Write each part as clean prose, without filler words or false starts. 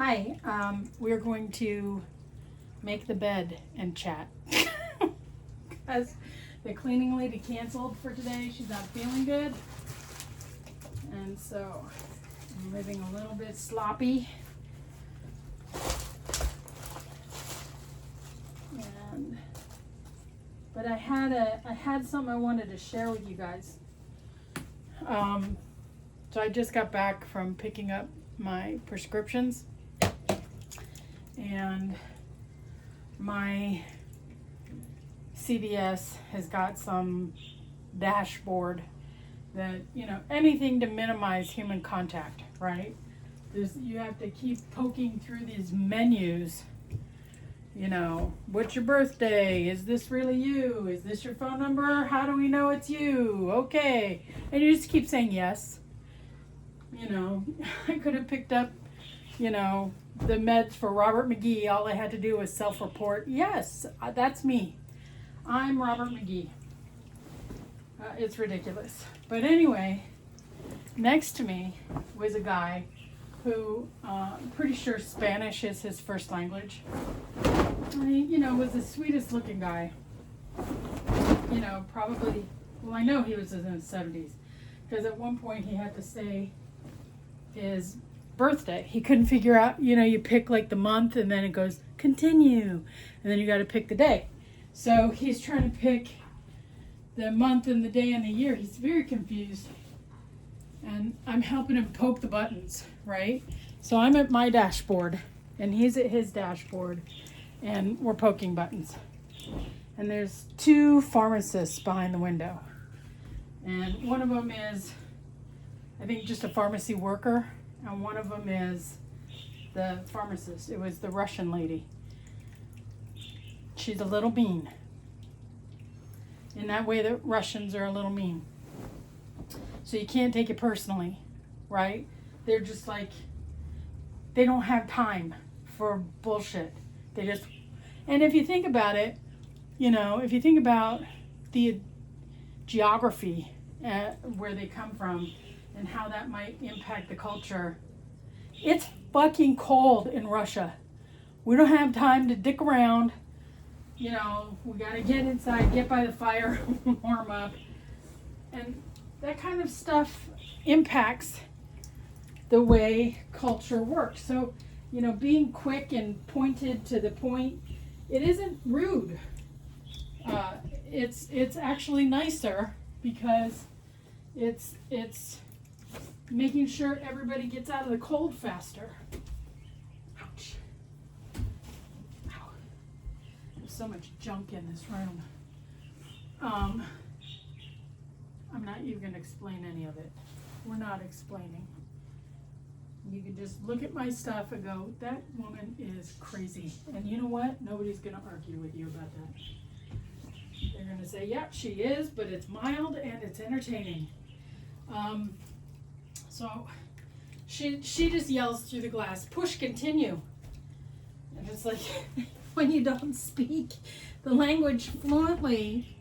Hi, we're going to make the bed and chat. Because the cleaning lady canceled for today. She's not feeling good. And so I'm living a little bit sloppy. But I had something I wanted to share with you guys. So I just got back from picking up my prescriptions, and my CVS has got some dashboard that, anything to minimize human contact, right? You have to keep poking through these menus. What's your birthday? Is this really you? Is this your phone number? How do we know it's you? Okay. And you just keep saying yes. I could have picked up, the meds for Robert McGee. All I had to do was self-report. Yes, that's me. I'm Robert McGee. It's ridiculous. But anyway, next to me was a guy who, I'm pretty sure Spanish is his first language. He, was the sweetest looking guy. Probably, I know he was in his 70s. Because at one point he had to say his birthday. He couldn't figure out, you pick like the month and then it goes, continue. And then you got to pick the day. So he's trying to pick the month and the day and the year. He's very confused. And I'm helping him poke the buttons, right? So I'm at my dashboard and he's at his dashboard and we're poking buttons. And there's two pharmacists behind the window. And one of them is, I think, just a pharmacy worker. And one of them is the pharmacist. It was the Russian lady. She's a little mean. In that way, the Russians are a little mean. So you can't take it personally, right? They're just like, they don't have time for bullshit. And if you think about it, if you think about the geography where they come from and how that might impact the culture, it's fucking cold in Russia. We don't have time to dick around. We gotta get inside, get by the fire, warm up. And that kind of stuff impacts the way culture works. So, being quick and pointed to the point, it isn't rude. It's actually nicer because it's making sure everybody gets out of the cold faster. Ouch. Ow. There's so much junk in this room. I'm not even going to explain any of it. We're not explaining. You can just look at my stuff and go, that woman is crazy. And you know what? Nobody's going to argue with you about that. They're going to say, yeah, she is, but it's mild and it's entertaining. So she just yells through the glass, push continue. And it's like, when you don't speak the language fluently,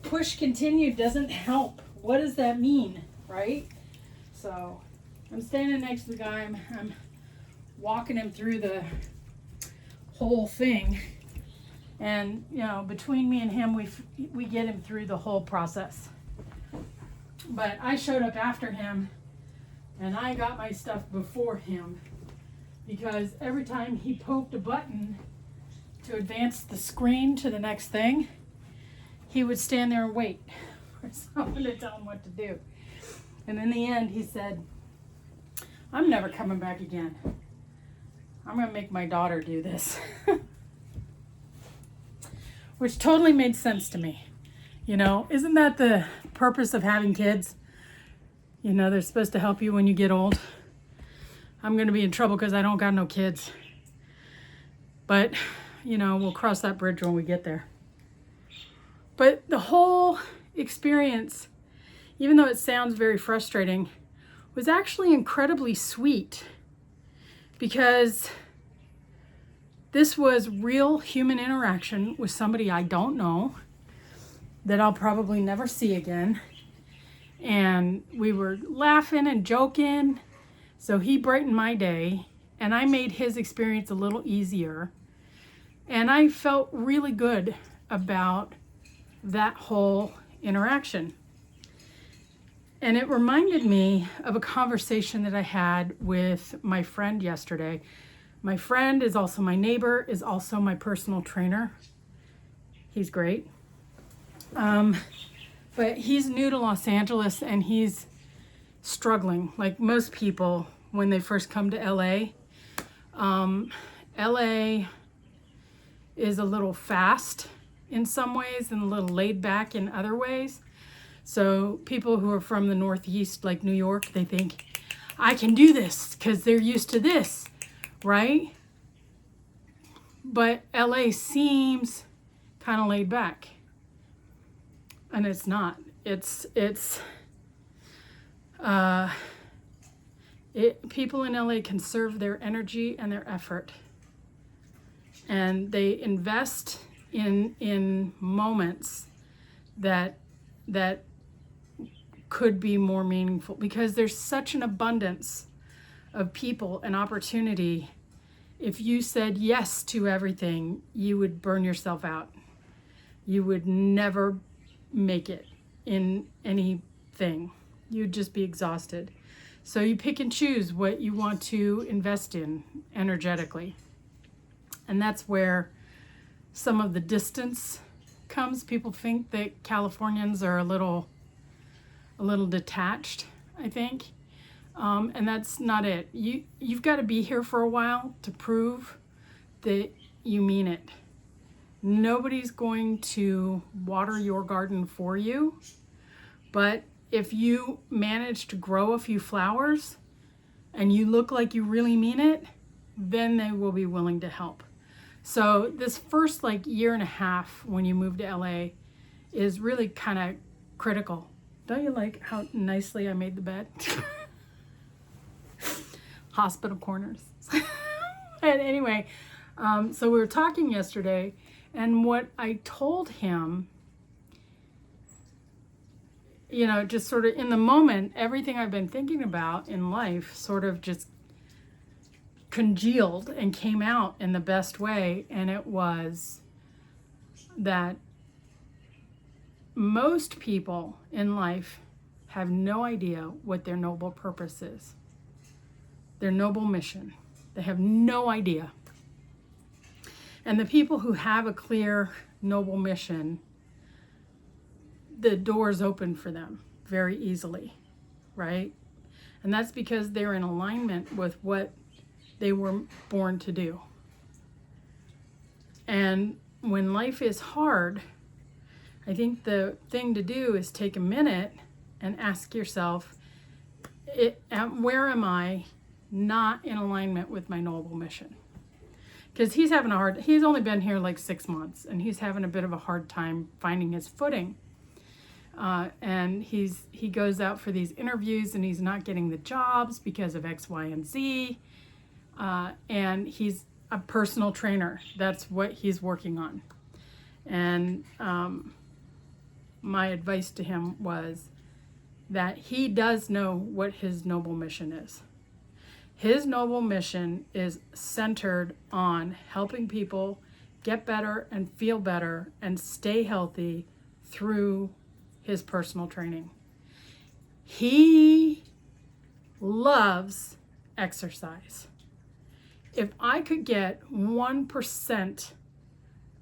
push continue doesn't help. What does that mean, right? So I'm standing next to the guy. I'm walking him through the whole thing. And, between me and him, we get him through the whole process. But I showed up after him, and I got my stuff before him. Because every time he poked a button to advance the screen to the next thing, he would stand there and wait for someone to tell him what to do. And in the end, he said, I'm never coming back again. I'm going to make my daughter do this. Which totally made sense to me. Isn't that the purpose of having kids? They're supposed to help you when you get old. I'm going to be in trouble because I don't got no kids. But, we'll cross that bridge when we get there. But the whole experience, even though it sounds very frustrating, was actually incredibly sweet. Because this was real human interaction with somebody I don't know, that I'll probably never see again. And we were laughing and joking. So he brightened my day. and I made his experience a little easier. And I felt really good about that whole interaction. And it reminded me of a conversation that I had with my friend yesterday. My friend is also my neighbor, is also my personal trainer. He's great. But he's new to Los Angeles and he's struggling, like most people when they first come to LA. LA is a little fast in some ways and a little laid back in other ways. So people who are from the Northeast, like New York, they think, I can do this because they're used to this, right? But LA seems kind of laid back. And it's not. People in LA conserve their energy and their effort. And they invest in moments that could be more meaningful because there's such an abundance of people and opportunity. If you said yes to everything, you would burn yourself out. You would never make it in anything. You'd just be exhausted. So you pick and choose what you want to invest in energetically. And that's where some of the distance comes. People think that Californians are a little detached, I think. And that's not it. You've got to be here for a while to prove that you mean it. Nobody's going to water your garden for you, but if you manage to grow a few flowers and you look like you really mean it, then they will be willing to help. So this first year and a half when you move to LA is really kind of critical. Don't you like how nicely I made the bed? Hospital corners. And anyway, so we were talking yesterday, and what I told him, just sort of in the moment, everything I've been thinking about in life sort of just congealed and came out in the best way. And it was that most people in life have no idea what their noble purpose is, their noble mission. They have no idea. And the people who have a clear, noble mission, the doors open for them very easily, right? And that's because they're in alignment with what they were born to do. And when life is hard, I think the thing to do is take a minute and ask yourself, where am I not in alignment with my noble mission? Because he's only been here 6 months, and he's having a bit of a hard time finding his footing. And he goes out for these interviews and he's not getting the jobs because of X, Y, and Z. And he's a personal trainer. That's what he's working on. And my advice to him was that he does know what his noble mission is. His noble mission is centered on helping people get better and feel better and stay healthy through his personal training. He loves exercise. If I could get 1%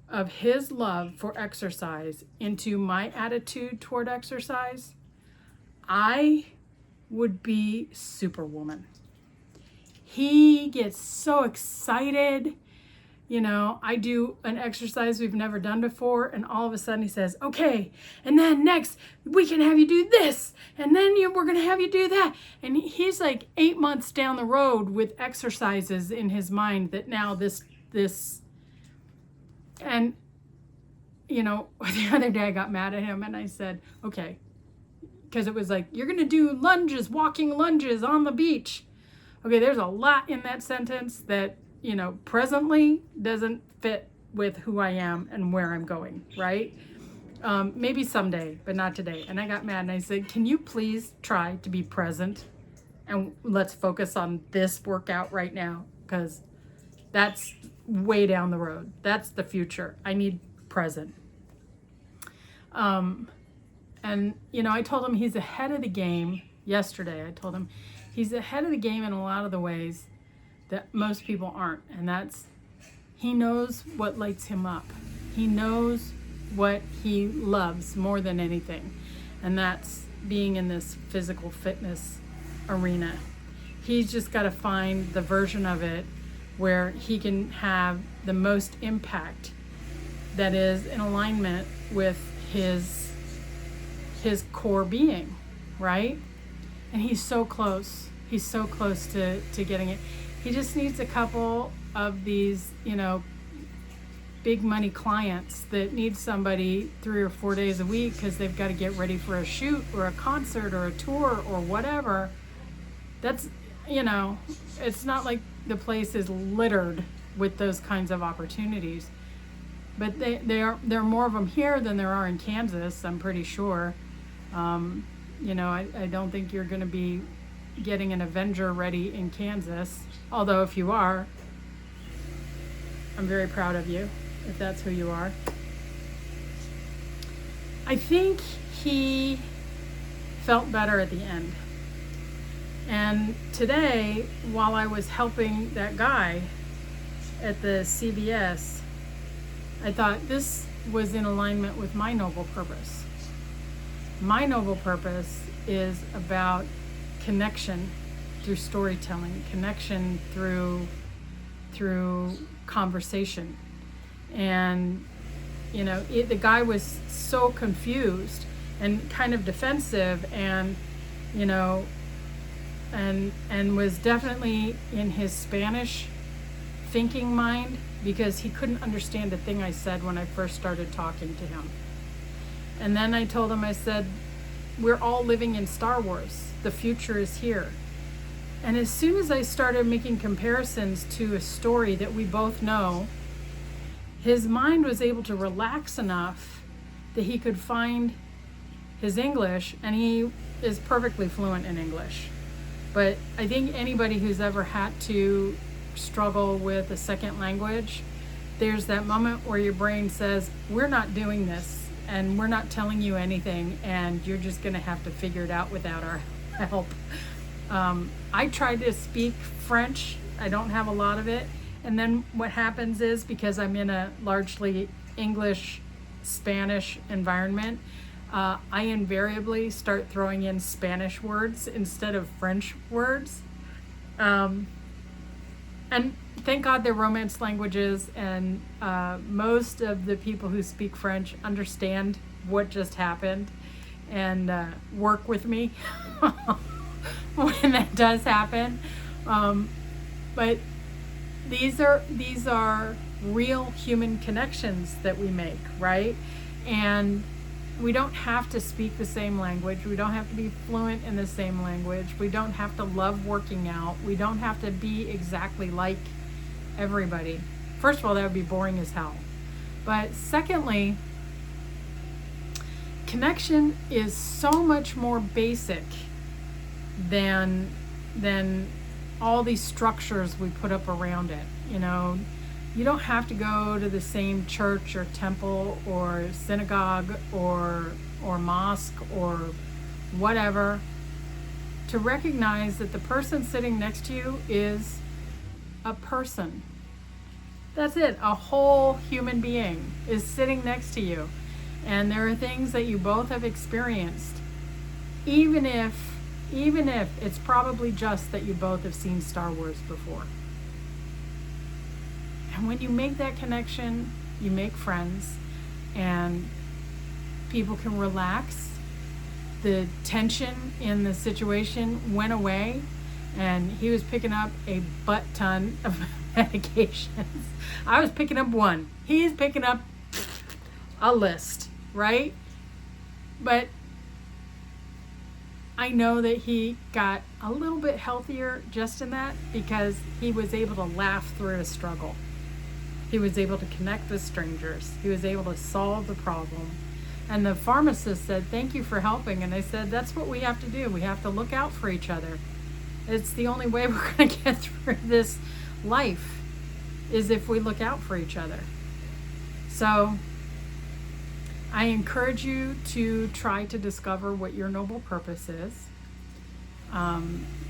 of his love for exercise into my attitude toward exercise, I would be Superwoman. He gets so excited. I do an exercise we've never done before, and all of a sudden he says, okay, and then next we can have you do this, and then we're going to have you do that. And he's 8 months down the road with exercises in his mind that now this, and, the other day I got mad at him and I said, okay, because it was you're going to do lunges, walking lunges on the beach. Okay, there's a lot in that sentence that, presently doesn't fit with who I am and where I'm going, right? Maybe someday, but not today. And I got mad and I said, can you please try to be present and let's focus on this workout right now? because that's way down the road. That's the future. I need present. And, you know, I told him he's ahead of the game yesterday. I told him he's ahead of the game in a lot of the ways that most people aren't. And that's, he knows what lights him up. He knows what he loves more than anything. And that's being in this physical fitness arena. He's just got to find the version of it where he can have the most impact that is in alignment with his core being, right? And he's so close. He's so close to getting it. He just needs a couple of these, you know, big money clients that need somebody 3 or 4 days a week because they've got to get ready for a shoot or a concert or a tour or whatever. That's, you know, it's not like the place is littered with those kinds of opportunities. But there are more of them here than there are in Kansas, I'm pretty sure. You know, I don't think you're going to be getting an Avenger ready in Kansas. Although if you are, I'm very proud of you, if that's who you are. I think he felt better at the end. And today, while I was helping that guy at the CVS, I thought this was in alignment with my noble purpose. My noble purpose is about connection through storytelling, connection through conversation. And, you know, the guy was so confused and kind of defensive and, you know, and was definitely in his Spanish thinking mind because he couldn't understand a thing I said when I first started talking to him. And then I told him, I said, we're all living in Star Wars. The future is here. And as soon as I started making comparisons to a story that we both know, his mind was able to relax enough that he could find his English, and he is perfectly fluent in English. But I think anybody who's ever had to struggle with a second language, there's that moment where your brain says, we're not doing this and we're not telling you anything and you're just going to have to figure it out without our help. I tried to speak French. I don't have a lot of it. And then what happens is, because I'm in a largely English, Spanish environment, I invariably start throwing in Spanish words instead of French words. And thank God they're Romance languages, and most of the people who speak French understand what just happened and work with me when that does happen. But these are real human connections that we make, right? And we don't have to speak the same language. We don't have to be fluent in the same language. We don't have to love working out. We don't have to be exactly like everybody. First of all, that would be boring as hell. But secondly, connection is so much more basic than all these structures we put up around it. You know, you don't have to go to the same church or temple or synagogue or mosque or whatever to recognize that the person sitting next to you is a person. That's it. A whole human being is sitting next to you. And there are things that you both have experienced, even if it's probably just that you both have seen Star Wars before. And when you make that connection, you make friends, and people can relax. The tension in the situation went away, and he was picking up a butt ton of medications. I was picking up one. He's picking up a list, right? But I know that he got a little bit healthier just in that because he was able to laugh through a struggle. He was able to connect with strangers. He was able to solve the problem. And the pharmacist said, thank you for helping. And I said, that's what we have to do. We have to look out for each other. It's the only way we're going to get through this life is if we look out for each other. So I encourage you to try to discover what your noble purpose is.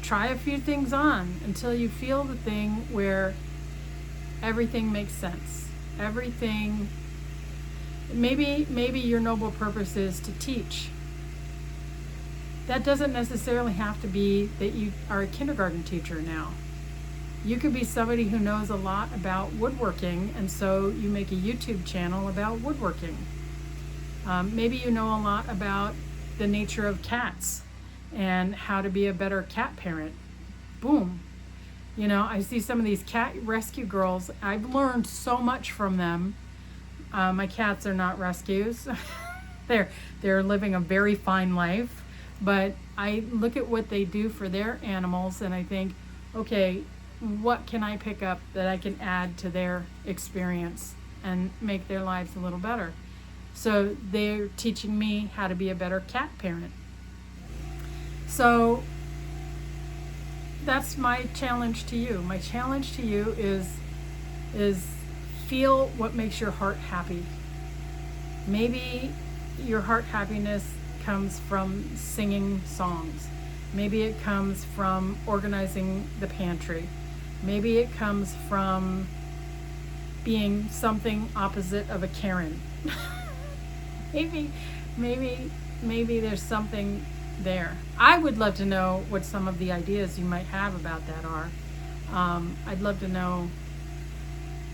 Try a few things on until you feel the thing where everything makes sense. Everything, maybe your noble purpose is to teach. That doesn't necessarily have to be that you are a kindergarten teacher now. You could be somebody who knows a lot about woodworking, and so you make a YouTube channel about woodworking. Maybe you know a lot about the nature of cats and how to be a better cat parent. Boom. You know, I see some of these cat rescue girls. I've learned so much from them. My cats are not rescues. They're living a very fine life. But I look at what they do for their animals and I think, okay, what can I pick up that I can add to their experience and make their lives a little better? So they're teaching me how to be a better cat parent. So that's my challenge to you. My challenge to you is feel what makes your heart happy. Maybe your heart happiness comes from singing songs. Maybe it comes from organizing the pantry. Maybe it comes from being something opposite of a Karen. maybe there's something there. I would love to know what some of the ideas you might have about that are. I'd love to know.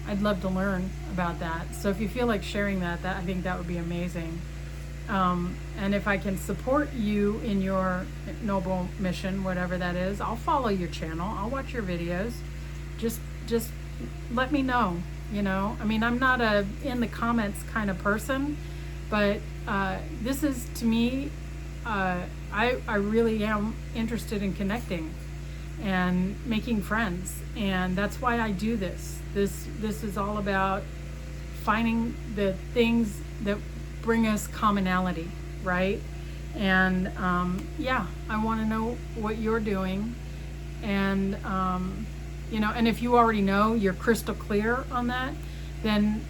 I'd love to learn about that. So if you feel like sharing that I think that would be amazing. And if I can support you in your noble mission, whatever that is, I'll follow your channel. I'll watch your videos. Just let me know, you know. I mean, I'm not a in the comments kind of person, but this is, to me, I really am interested in connecting and making friends. And that's why I do this. This is all about finding the things that bring us commonality, right? And yeah, I want to know what you're doing. And you know, and if you already know, you're crystal clear on that, then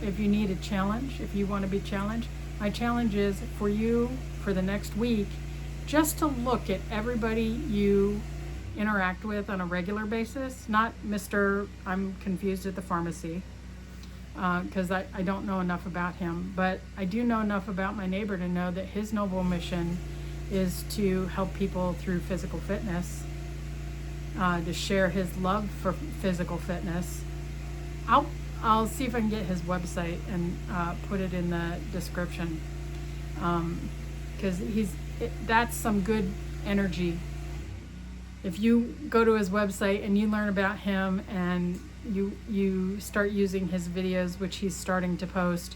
if you need a challenge, if you want to be challenged, my challenge is for you for the next week, just to look at everybody you interact with on a regular basis, not Mr. I'm confused at the pharmacy, because I don't know enough about him, but I do know enough about my neighbor to know that his noble mission is to help people through physical fitness, to share his love for physical fitness. I'll see if I can get his website and put it in the description, because that's some good energy. If you go to his website and you learn about him and you start using his videos, which he's starting to post,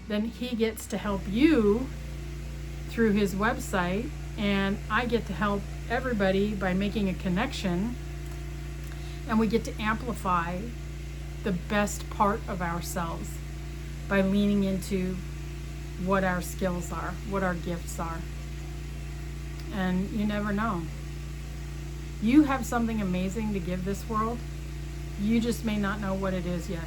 then he gets to help you through his website, and I get to help everybody by making a connection, and we get to amplify the best part of ourselves by leaning into what our skills are, what our gifts are. And you never know. You have something amazing to give this world. You just may not know what it is yet.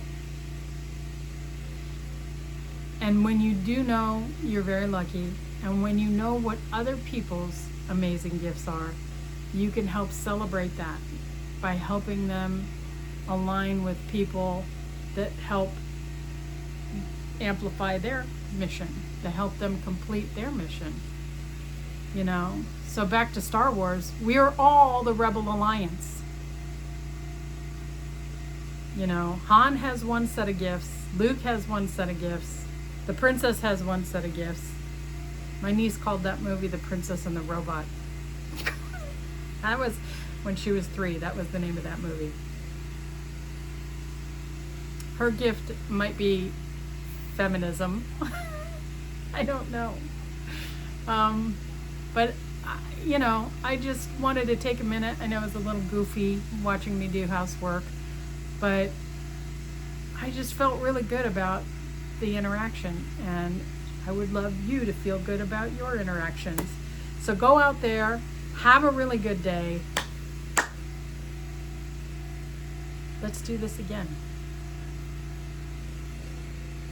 And when you do know, you're very lucky. And when you know what other people's amazing gifts are, you can help celebrate that by helping them align with people that help amplify their mission, to help them complete their mission. You know, so back to Star Wars, we are all the Rebel Alliance. You know, Han has one set of gifts, Luke has one set of gifts, the princess has one set of gifts. My niece called that movie The Princess and the Robot. That was when she was 3, that was the name of that movie. Her gift might be feminism. I don't know. But, you know, I just wanted to take a minute. I know it was a little goofy watching me do housework, but I just felt really good about the interaction, and I would love you to feel good about your interactions. So go out there, have a really good day. Let's do this again.